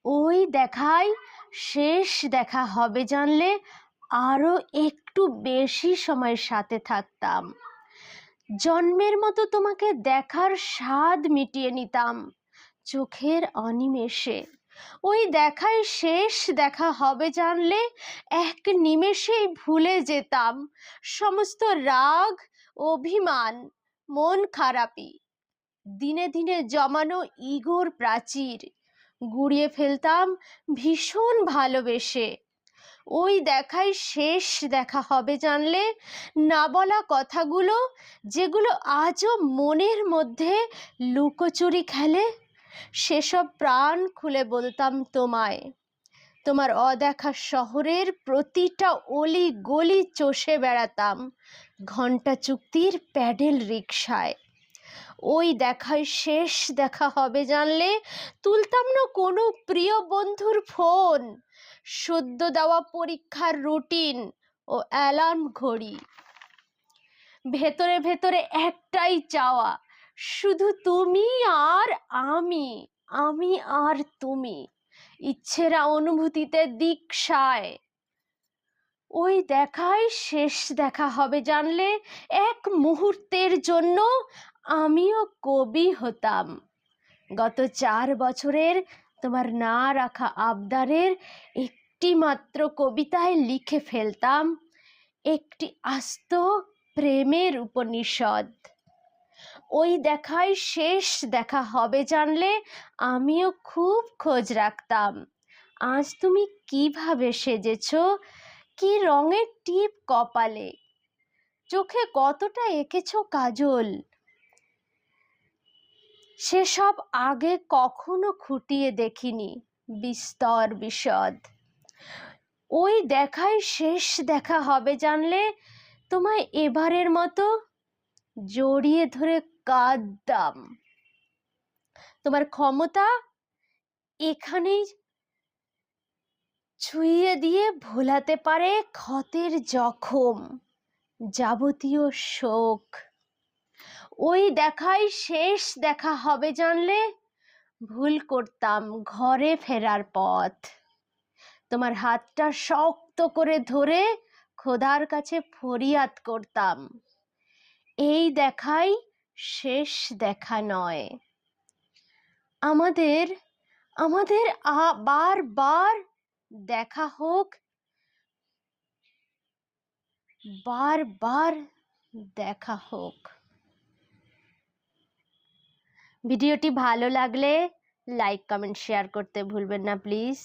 ওই দেখাই শেষ দেখা হবে জানলে আরো একটু বেশি সময় সাথে থাকতাম। জন্মের মতো তোমাকে দেখার স্বাদ মিটিয়ে নিতাম চোখের অনিমেষে। ওই দেখাই শেষ দেখা হবে জানলে এক নিমেষেই ভুলে যেতাম সমস্ত রাগ, অভিমান, মন খারাপি। দিনে দিনে জমানো ইগোর প্রাচীর গুড়িয়ে ফেলতাম ভীষণ ভালোবেসে। ওই দেখাই শেষ দেখা হবে জানলে না বলা কথাগুলো, যেগুলো আজও মনের মধ্যে লুকোচুরি খেলে, সেসব প্রাণ খুলে বলতাম তোমায়। তোমার অদেখা শহরের প্রতিটা অলি গলি চষে বেড়াতাম ঘণ্টা চুক্তির প্যাডেল রিকশায়। ওই দেখাই শেষ দেখা হবে জানলে তুলতাম না কোনো প্রিয় বন্ধুর ফোন, সদ্য দেওয়া পরীক্ষার রুটিন ও অ্যালার্ম ঘড়ি। ভেতরে ভেতরে একটাই চাওয়া, শুধু তুমি আর আমি, আমি আর তুমি, ইচ্ছেরা অনুভূতিতে দিকশায়। ওই দেখাই শেষ দেখা হবে জানলে এক মুহূর্তের জন্য আমিও কবি হতাম। গত 4 বছরের তোমার না রাখা আবদারের একটি মাত্র কবিতায় লিখে ফেলতাম একটি আস্ত প্রেমের উপনিষদ। ওই দেখাই শেষ দেখা হবে জানলে আমিও খুব খোঁজ রাখতাম আজ তুমি কিভাবে সেজেছো, কি রঙের টিপ কপালে, চোখে কতটা এঁকেছো কাজল। সেসব আগে কখনো খুঁটিয়ে দেখিনি বিস্তর বিশদ। ওই দেখাই শেষ দেখা হবে জানলে তোমায় এবারের মতো জড়িয়ে ধরে কাঁদতাম। তোমার ক্ষমতা এখানেই ছুঁয়ে দিয়ে ভোলাতে পারে ক্ষতের জখম, যাবতীয় শোক। ওই দেখাই শেষ দেখা হবে জানলে ভুল করতাম ঘরে ফেরার পথ। তোমার হাতটা শক্ত করে ধরে খোদার কাছে ফরিয়াদ করতাম এই দেখাই শেষ দেখা নয়। আমাদের আমাদের বারবার দেখা হোক, বারবার দেখা হোক। ভিডিওটি ভালো লাগলে লাইক, কমেন্ট, শেয়ার করতে ভুলবেন না প্লিজ।